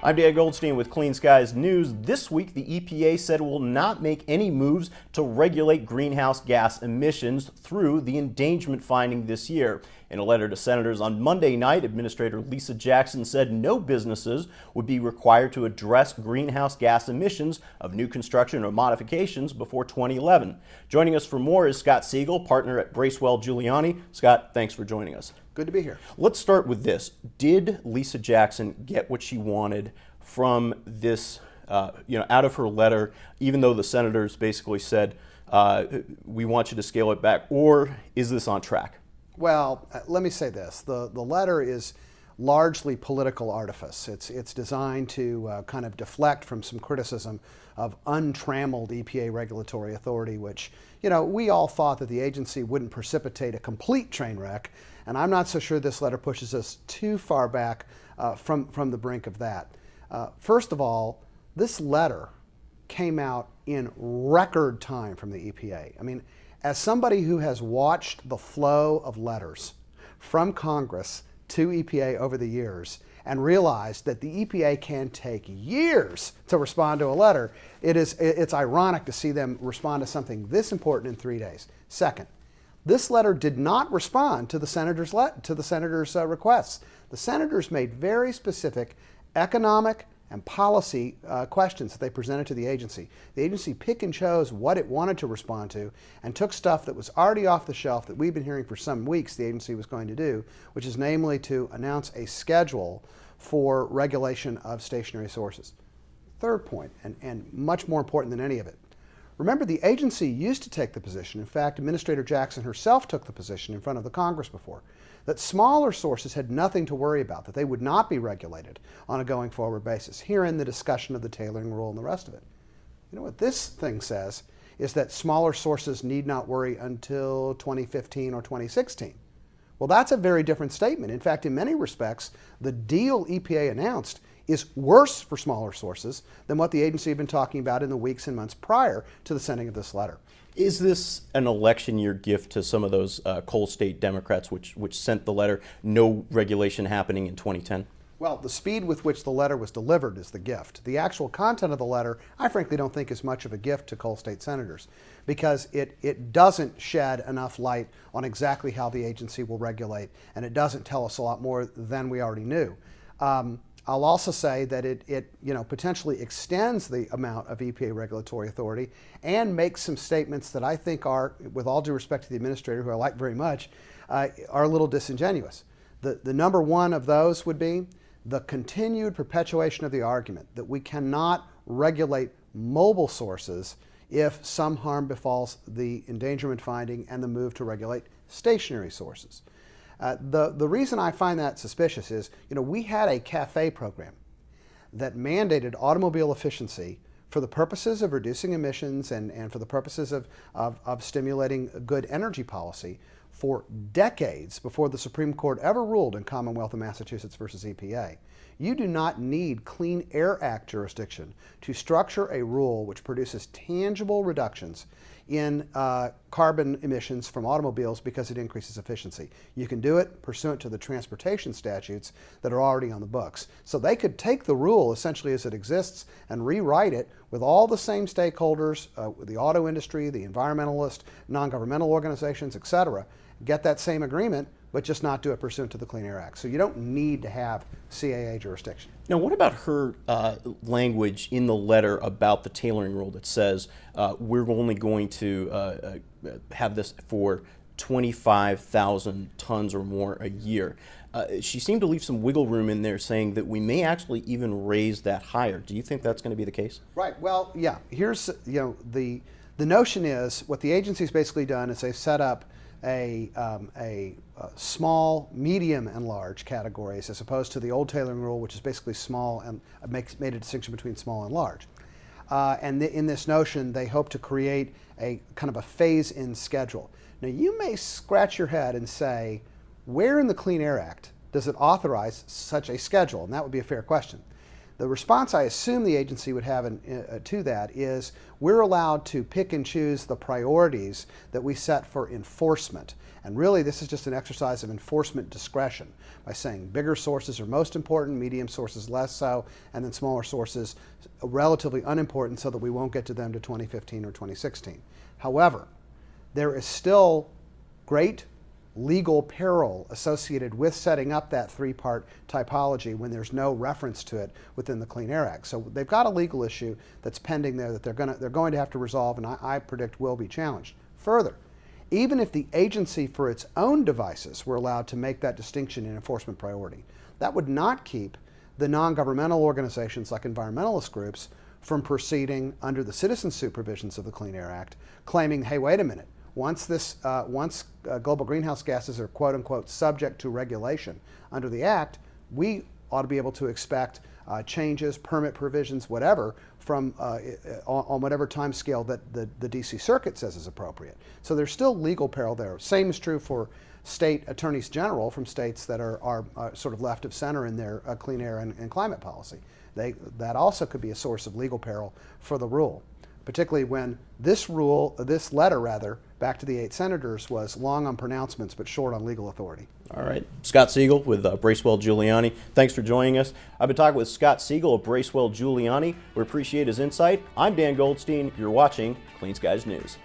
I'm Dan Goldstein with Clean Skies News. This week, the EPA said it will not make any moves to regulate greenhouse gas emissions through the endangerment finding this year. In a letter to senators on Monday night, Administrator Lisa Jackson said no businesses would be required to address greenhouse gas emissions of new construction or modifications before 2011. Joining us for more is Scott Segal, partner at Bracewell Giuliani. Scott, thanks for joining us. Good to be here. Let's start with this. Did Lisa Jackson get what she wanted from this, out of her letter, even though the senators basically said, we want you to scale it back, or is this on track? Well, let me say this. The letter is largely political artifice. It's designed to kind of deflect from some criticism of untrammeled EPA regulatory authority, which, we all thought that the agency wouldn't precipitate a complete train wreck, and I'm not so sure this letter pushes us too far back from the brink of that. First of all, this letter came out in record time from the EPA. I mean, as somebody who has watched the flow of letters from Congress to EPA over the years and realized that the EPA can take years to respond to a letter, it's ironic to see them respond to something this important in 3 days. Second, this letter did not respond to the senators' requests. The senators made very specific economic and policy questions that they presented to the agency. The agency picked and chose what it wanted to respond to and took stuff that was already off the shelf that we've been hearing for some weeks the agency was going to do, which is namely to announce a schedule for regulation of stationary sources. Third point, and much more important than any of it, remember, the agency used to take the position, in fact, Administrator Jackson herself took the position in front of the Congress before, that smaller sources had nothing to worry about, that they would not be regulated on a going forward basis. Herein the discussion of the tailoring rule and the rest of it. You know what this thing says is that smaller sources need not worry until 2015 or 2016. Well, that's a very different statement. In fact, in many respects, the deal EPA announced is worse for smaller sources than what the agency had been talking about in the weeks and months prior to the sending of this letter. Is this an election year gift to some of those coal state Democrats which sent the letter, no regulation happening in 2010? Well, the speed with which the letter was delivered is the gift. The actual content of the letter, I frankly don't think is much of a gift to coal state senators because it doesn't shed enough light on exactly how the agency will regulate, and it doesn't tell us a lot more than we already knew. I'll also say that it potentially extends the amount of EPA regulatory authority and makes some statements that I think are, with all due respect to the administrator, who I like very much, are a little disingenuous. The number one of those would be the continued perpetuation of the argument that we cannot regulate mobile sources if some harm befalls the endangerment finding and the move to regulate stationary sources. The reason I find that suspicious is, we had a CAFE program that mandated automobile efficiency for the purposes of reducing emissions and for the purposes of stimulating good energy policy for decades before the Supreme Court ever ruled in Commonwealth of Massachusetts versus EPA. You do not need Clean Air Act jurisdiction to structure a rule which produces tangible reductions in carbon emissions from automobiles because it increases efficiency. You can do it pursuant to the transportation statutes that are already on the books. So they could take the rule essentially as it exists and rewrite it with all the same stakeholders, the auto industry, the environmentalist, non-governmental organizations, etc., get that same agreement, but just not do it pursuant to the Clean Air Act. So you don't need to have CAA jurisdiction. Now, what about her language in the letter about the tailoring rule that says we're only going to have this for 25,000 tons or more a year? She seemed to leave some wiggle room in there saying that we may actually even raise that higher. Do you think that's going to be the case? Right. Well, yeah. Here's, the notion is what the agency's basically done is they've set up a small, medium, and large categories as opposed to the old tailoring rule, which is basically small and made a distinction between small and large. And in this notion, they hope to create a kind of a phase-in schedule. Now, you may scratch your head and say, where in the Clean Air Act does it authorize such a schedule? And that would be a fair question. The response I assume the agency would have to that is we're allowed to pick and choose the priorities that we set for enforcement. And really, this is just an exercise of enforcement discretion by saying bigger sources are most important, medium sources less so, and then smaller sources relatively unimportant so that we won't get to them to 2015 or 2016. However, there is still great legal peril associated with setting up that three-part typology when there's no reference to it within the Clean Air Act. So they've got a legal issue that's pending there that they're going to have to resolve, and I predict will be challenged. Further, even if the agency for its own devices were allowed to make that distinction in enforcement priority, that would not keep the non-governmental organizations like environmentalist groups from proceeding under the citizen suit provisions of the Clean Air Act, claiming, hey, wait a minute, once global greenhouse gases are quote-unquote subject to regulation under the Act, we ought to be able to expect changes, permit provisions, whatever, from on whatever time scale that the D.C. Circuit says is appropriate. So there's still legal peril there. Same is true for state attorneys general from states that are sort of left of center in their clean air and climate policy. That also could be a source of legal peril for the rule, particularly when this letter back to the 8 senators was long on pronouncements but short on legal authority. All right. Scott Segal with Bracewell Giuliani. Thanks for joining us. I've been talking with Scott Segal of Bracewell Giuliani. We appreciate his insight. I'm Dan Goldstein. You're watching Clean Skies News.